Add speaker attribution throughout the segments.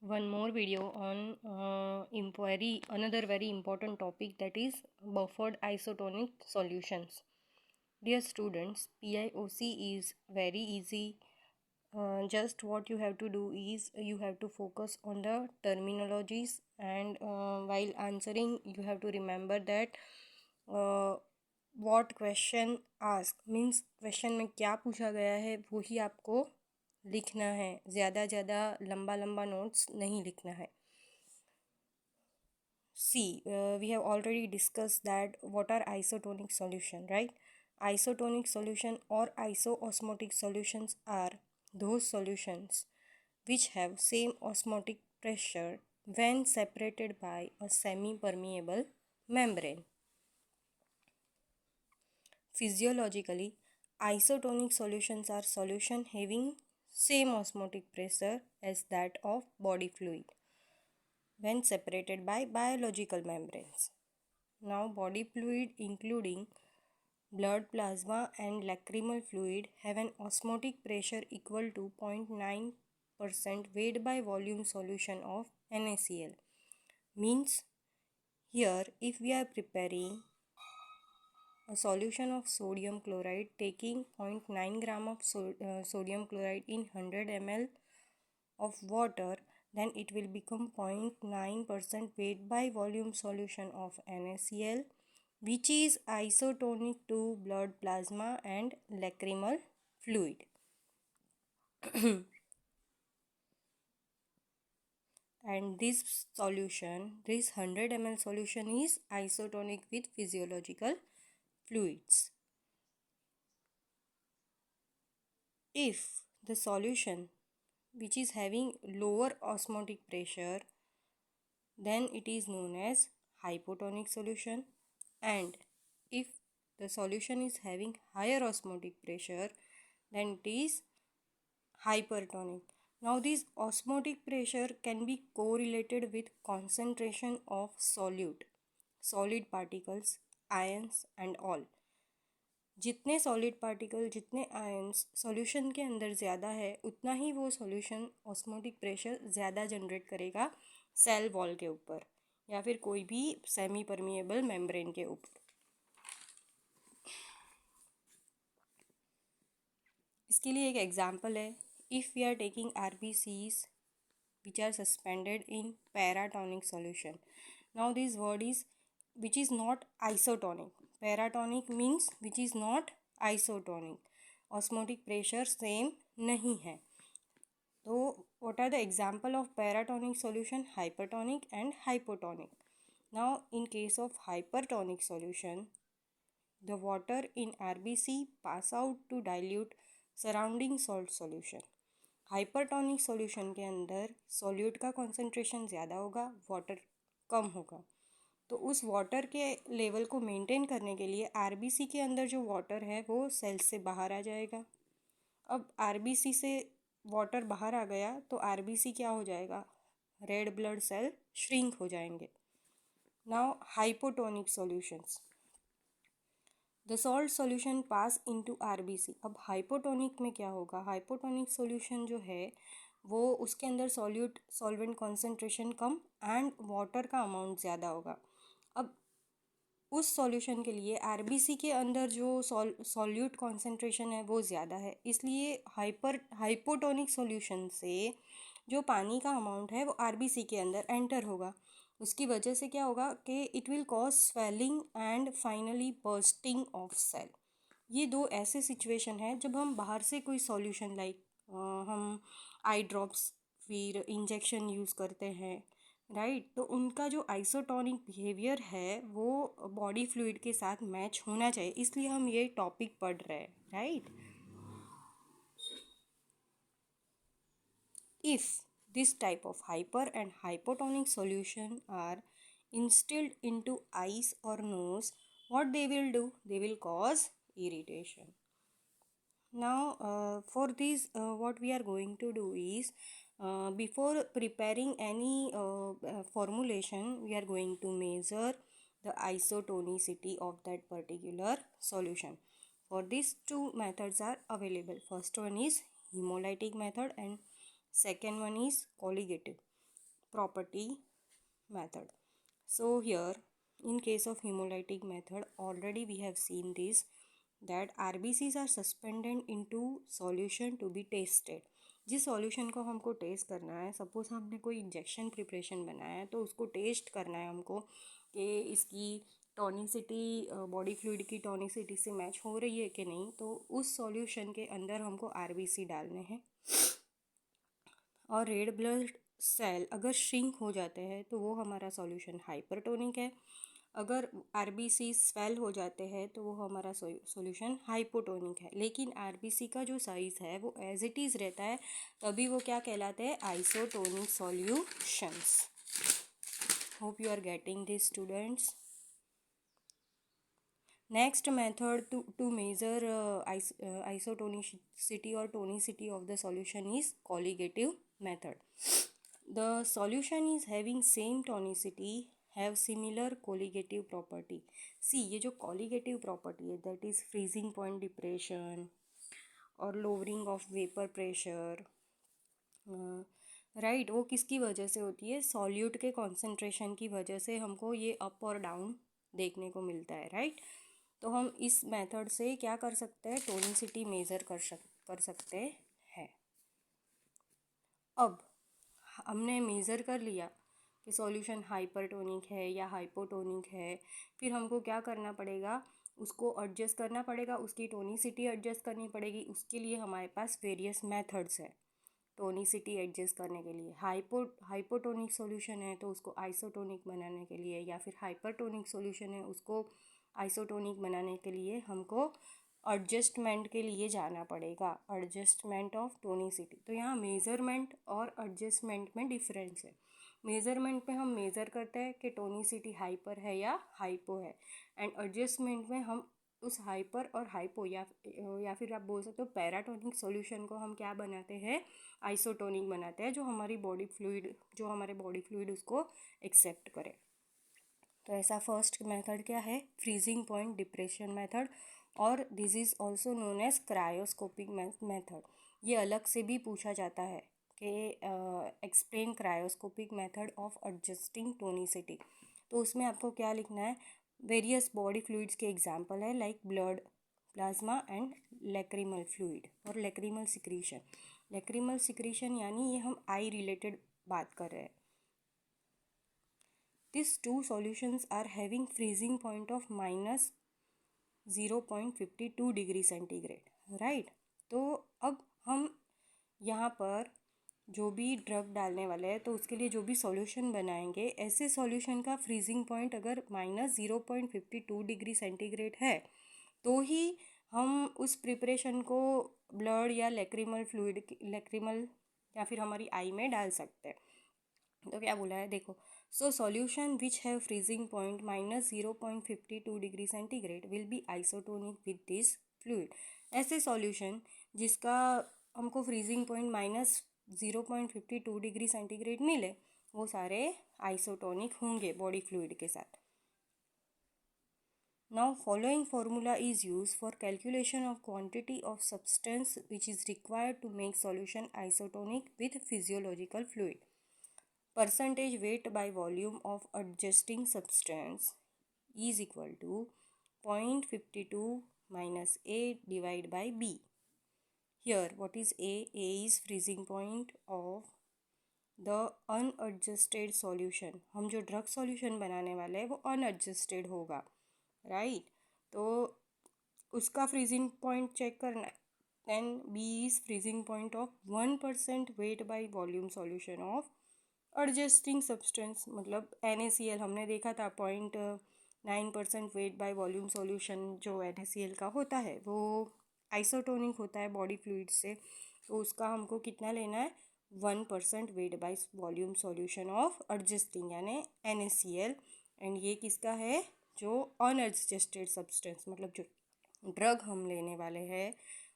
Speaker 1: one more video on another very important topic, that is buffered isotonic solutions. Dear students, PIOC is very easy. Just what you have to do is you have to focus on the terminologies, and while answering you have to remember that uh, what question ask means question में क्या पूछा गया है वो ही आपको लिखना है. ज़्यादा लंबा लंबा नोट्स नहीं लिखना है. See, we have already discussed that what are isotonic solution, right? Isotonic solution or isoosmotic solutions are those solutions which have same osmotic pressure when separated by a semi-permeable membrane. Physiologically, isotonic solutions are solution having same osmotic pressure as that of body fluid when separated by biological membranes. Now, body fluid including blood, plasma and lacrimal fluid have an osmotic pressure equal to 0.9% weight by volume solution of NaCl. Means here if we are preparing a solution of sodium chloride taking 0.9 gram of sodium chloride in 100 ml of water, then it will become 0.9% weight by volume solution of NaCl, which is isotonic to blood, plasma and lacrimal fluid. And this solution, this 100 ml solution is isotonic with physiological fluids. If the solution which is having lower osmotic pressure, then it is known as hypotonic solution, and if the solution is having higher osmotic pressure, then it is hypertonic. Now this osmotic pressure can be correlated with concentration of solid particles, ions and all. जितने solid particle, जितने ions solution के अंदर ज़्यादा है, उतना ही वो solution osmotic pressure ज़्यादा generate करेगा सेल वॉल के ऊपर या फिर कोई भी सेमी परमिएबल मेम्ब्रेन के ऊपर. इसके लिए एक एग्जांपल है. If we are taking RBCs which are suspended in paratonic solution. Now this word is which is not isotonic. Paratonic means which is not isotonic. Osmotic pressure same नहीं है. तो what are the example of paratonic solution? Hypertonic and hypotonic. Now in case of hypertonic solution, the water in RBC pass out to dilute surrounding salt solution. Hypertonic solution के अंदर solute का concentration ज़्यादा होगा, water कम होगा. तो उस water के level को मेंटेन करने के लिए आरबीसी के अंदर जो वाटर है वो सेल से बाहर आ जाएगा. अब आरबीसी से वाटर बाहर आ गया तो आरबीसी क्या हो जाएगा? रेड ब्लड सेल श्रिंक हो जाएंगे. Now hypotonic solutions, the salt solution pass into RBC. अब हाइपोटोनिक में क्या होगा? हाइपोटोनिक सॉल्यूशन जो है वो उसके अंदर solvent concentration come and water का अमाउंट ज़्यादा होगा. अब उस सॉल्यूशन के लिए आरबीसी के अंदर जो सॉल्यूट कॉन्सेंट्रेशन है वो ज़्यादा है, इसलिए हाइपोटोनिक सॉल्यूशन से जो पानी का अमाउंट है वो आरबीसी के अंदर एंटर होगा. उसकी वजह से क्या होगा कि it will cause swelling and finally bursting of cell. ये दो ऐसे सिचुएशन है जब हम बाहर से कोई सॉल्यूशन लाइक हम आई ड्रॉप्स फिर इंजेक्शन यूज़ करते हैं, राइट. तो उनका जो आइसोटोनिक बिहेवियर है वो बॉडी फ्लूइड के साथ मैच होना चाहिए, इसलिए हम ये टॉपिक पढ़ रहे हैं, right. If this type of hyper and hypotonic solution are instilled into eyes or nose, what they will do? They will cause irritation. Now for this what we are going to do is before preparing any formulation, we are going to measure the isotonicity of that particular solution. For these two methods are available. First one is hemolytic method and second one is colligative. property method. So here in case of hemolytic method already we have seen this, that RBCs are suspended into solution to be tested. जिस solution को हमको test करना है, suppose हमने कोई injection preparation बनाया है तो उसको टेस्ट करना है हमको कि इसकी टॉनिसिटी बॉडी फ्लूइड की टॉनिसिटी से मैच हो रही है कि नहीं, तो उस सॉल्यूशन के अंदर हमको आरबीसी डालने हैं। और रेड ब्लड सेल अगर श्रिंक हो जाते हैं तो वो हमारा सॉल्यूशन हाइपरटोनिक है। अगर आरबीसी स्वेल हो जाते हैं तो वो हमारा सॉल्यूशन हाइपोटोनिक है। लेकिन आरबीसी का जो साइज़ है वो एज इट इज़ रहता है, तभी वो क्या कहलाते हैं, isotonic solutions. Hope you are getting this students. Next method to measure isotonicity or tonicity of the solution is colligative method. The solution is having same tonicity have similar colligative property. See, ये जो colligative property है that is freezing point depression और lowering of vapor pressure, right वो किसकी वजह से होती है, सॉल्यूट के कॉन्सेंट्रेशन की वजह से हमको ये अप और डाउन देखने को मिलता है, राइट। तो हम इस मेथड से क्या कर सकते हैं, टोनिसिटी मेज़र कर सकते हैं। अब हमने मेज़र कर लिया कि सॉल्यूशन हाइपरटोनिक है या हाइपोटोनिक है, फिर हमको क्या करना पड़ेगा, उसको एडजस्ट करना पड़ेगा, उसकी टोनिसिटी एडजस्ट करनी पड़ेगी। उसके लिए हमारे पास वेरियस मेथड्स है टोनिसिटी एडजस्ट करने के लिए। हाइपोटोनिक सॉल्यूशन है तो उसको आइसोटोनिक बनाने के लिए, या फिर हाइपरटोनिक सॉल्यूशन है उसको आइसोटोनिक बनाने के लिए हमको एडजस्टमेंट के लिए जाना पड़ेगा, एडजस्टमेंट ऑफ टोनिसिटी। तो यहाँ मेज़रमेंट और एडजस्टमेंट में डिफरेंस है। मेज़रमेंट में हम मेज़र करते हैं कि टोनिसिटी हाइपर है या हाइपो है, एंड एडजस्टमेंट में हम उस हाइपर और हाइपो या फिर आप बोल सकते हो पैराटोनिक सॉल्यूशन को हम क्या बनाते हैं, आइसोटोनिक बनाते हैं, जो हमारे बॉडी फ्लूइड उसको एक्सेप्ट करे। तो ऐसा फर्स्ट मेथड क्या है, फ्रीजिंग पॉइंट डिप्रेशन मेथड, और this is also known as cryoscopic method. ये अलग से भी पूछा जाता है कि explain cryoscopic method of adjusting tonicity. तो उसमें आपको क्या लिखना है, वेरियस बॉडी फ्लूइड्स के एग्जाम्पल है like blood, plasma and lacrimal fluid और लैक्रिमल सिक्रीशन। लैक्रिमल सिक्रीशन यानी ये हम आई रिलेटेड बात कर रहे हैं। These two solutions are having freezing point of minus 0.52 degree centigrade, right. तो अब हम यहाँ पर जो भी ड्रग डालने वाले हैं तो उसके लिए जो भी सॉल्यूशन बनाएंगे, ऐसे सॉल्यूशन का फ्रीजिंग पॉइंट अगर माइनस 0.52 डिग्री सेंटीग्रेड है तो ही हम उस प्रिपरेशन को ब्लड या लैक्रिमल या फिर हमारी आई में डाल सकते हैं। तो क्या बोला है देखो, so solution which have freezing point minus 0.52 degree centigrade will be isotonic with this fluid. ऐसे सॉल्यूशन जिसका हमको freezing point minus 0.52 degree centigrade मिले वो सारे आइसोटोनिक होंगे बॉडी फ्लूइड के साथ। Now following formula is used for calculation of quantity of substance which is required to make solution isotonic with physiological fluid. Percentage weight by volume of adjusting substance is equal to 0.52 minus A divided by B. Here what is A? A is freezing point of the unadjusted solution. हम जो drug solution बनाने वाले हैं वो unadjusted होगा, right. तो उसका freezing point check करना है। Then B is freezing point of 1% weight by volume solution of adjusting substance, मतलब NaCl हमने देखा था 0.9% वेट बाई वॉल्यूम सॉल्यूशन जो NaCl का होता है वो आइसोटोनिक होता है बॉडी फ्लूइड से। तो उसका हमको कितना लेना है, 1% weight by volume solution of adjusting यानी NaCl, एंड ये किसका है, जो अनएडजस्टेड सब्सटेंस मतलब जो ड्रग हम लेने वाले हैं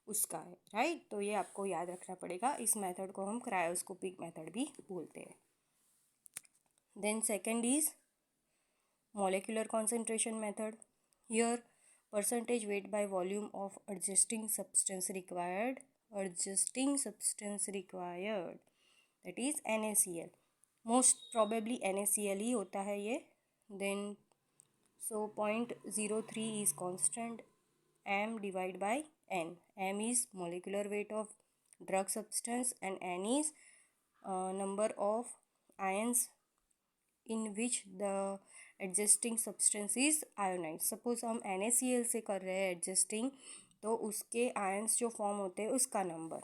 Speaker 1: उसका है, राइट। तो ये आपको याद रखना पड़ेगा। इस मेथड को हम क्रायोस्कोपिक मेथड भी बोलते हैं। Then second is molecular concentration method. Here percentage weight by volume of adjusting substance required, that is NaCl. Most probably NaCl ही होता है ये. Then so 0.03 is constant, m divided by n. M is molecular weight of drug substance and n is number of ions in which the adjusting substance is ionized. Suppose हम NaCl से कर रहे हैं adjusting, तो उसके ions जो form होते हैं उसका number.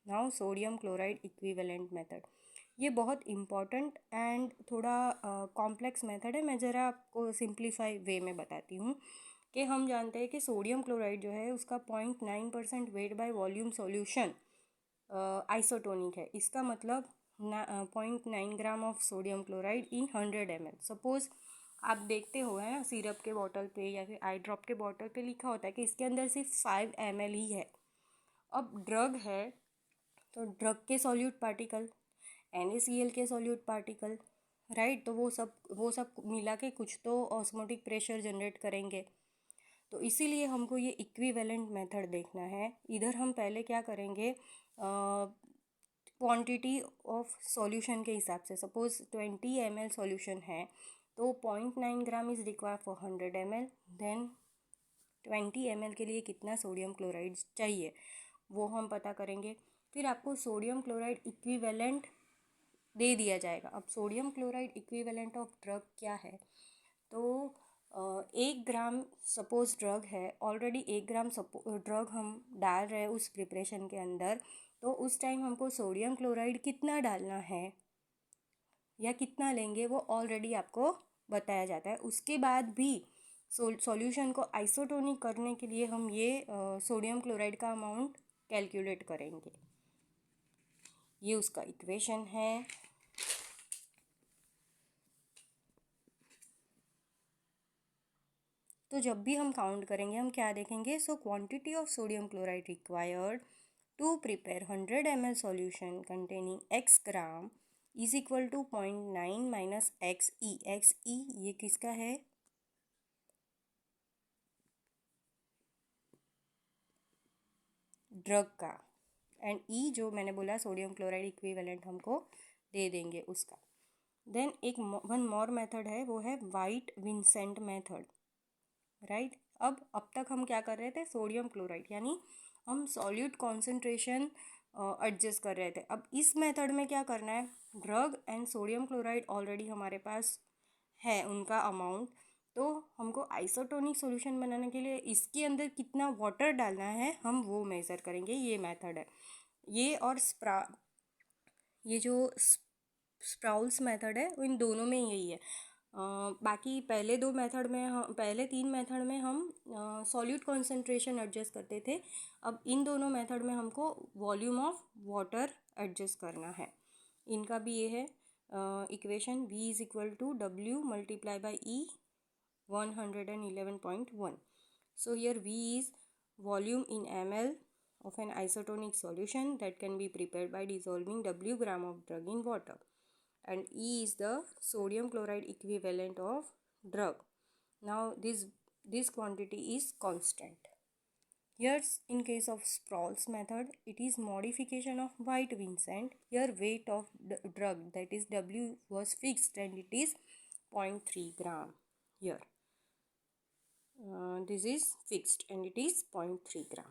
Speaker 1: Now sodium chloride equivalent method, ये बहुत इम्पॉर्टेंट एंड थोड़ा कॉम्प्लेक्स मेथड है. मैं ज़रा आपको सिंप्लीफाई वे में बताती हूँ कि हम जानते हैं कि सोडियम क्लोराइड जो है उसका 0.9% weight by volume solution isotonic है. इसका मतलब 0.9 gram of sodium chloride in 100 ml. Suppose आप देखते हो है ना, सिरप के बॉटल पे या फिर आई ड्रॉप के बॉटल पे लिखा होता है कि इसके अंदर सिर्फ 5 ml ही है. अब ड्रग है तो ड्रग के सॉल्यूट पार्टिकल, NaCl के सॉल्यूट पार्टिकल, राइट. तो वो सब मिला के कुछ तो ऑस्मोटिक प्रेशर जनरेट करेंगे. तो इसीलिए हमको ये इक्विवेलेंट मेथड देखना है. इधर हम पहले क्या करेंगे, क्वांटिटी ऑफ सॉल्यूशन के हिसाब से. सपोज 20 ml सॉल्यूशन है तो 0.9 gram is require for 100 ml. Then 20 ml के लिए कितना सोडियम क्लोराइड चाहिए वो हम पता करेंगे. फिर आपको सोडियम क्लोराइड इक्विवेलेंट दे दिया जाएगा. अब sodium chloride equivalent of drug क्या है, तो 1 ग्राम सपोज ड्रग है, ऑलरेडी 1 ग्राम ड्रग हम डाल रहे हैं उस प्रिपरेशन के अंदर. तो उस टाइम हमको सोडियम क्लोराइड कितना डालना है या कितना लेंगे वो ऑलरेडी आपको बताया जाता है. उसके बाद भी सॉल्यूशन को आइसोटोनिक करने के लिए हम ये सोडियम क्लोराइड का अमाउंट कैलकुलेट करेंगे. ये उसका इक्वेशन है. तो जब भी हम काउंट करेंगे हम क्या देखेंगे, so quantity of sodium chloride required to prepare 100 ml solution containing x gram is equal to 0.9 minus XE. XE ये किसका है, ड्रग का, एंड E जो मैंने बोला सोडियम क्लोराइड इक्विवेलेंट हमको दे देंगे उसका. देन एक वन मोर मेथड है, वो है वाइट विंसेंट मेथड, राइट. अब तक हम क्या कर रहे थे, सोडियम क्लोराइड यानी हम सॉल्यूट कॉन्सेंट्रेशन एडजस्ट कर रहे थे. अब इस मेथड में क्या करना है, drug and sodium chloride already हमारे पास है उनका अमाउंट. तो हमको आइसोटोनिक सॉल्यूशन बनाने के लिए इसके अंदर कितना वाटर डालना है हम वो मेज़र करेंगे. ये मेथड है ये. और ये जो स्प्राउल्स मेथड है इन दोनों में यही है. बाकी पहले 3 मेथड में हम सॉल्यूट कॉन्सेंट्रेशन एडजस्ट करते थे. अब इन दोनों मेथड में हमको वॉल्यूम ऑफ वाटर एडजस्ट करना है. इनका भी ये है equation, V is equal to W multiply by E 111.1. So here V is volume in ml of an isotonic solution that can be prepared by dissolving W gram of drug in water, and E is the sodium chloride equivalent of drug. Now this quantity is constant. Here in case of Sproul's method, it is modification of White-Vincent. Here weight of the drug, that is W, was fixed and it is 0.3 gram. Here this is fixed and it is 0.3 gram.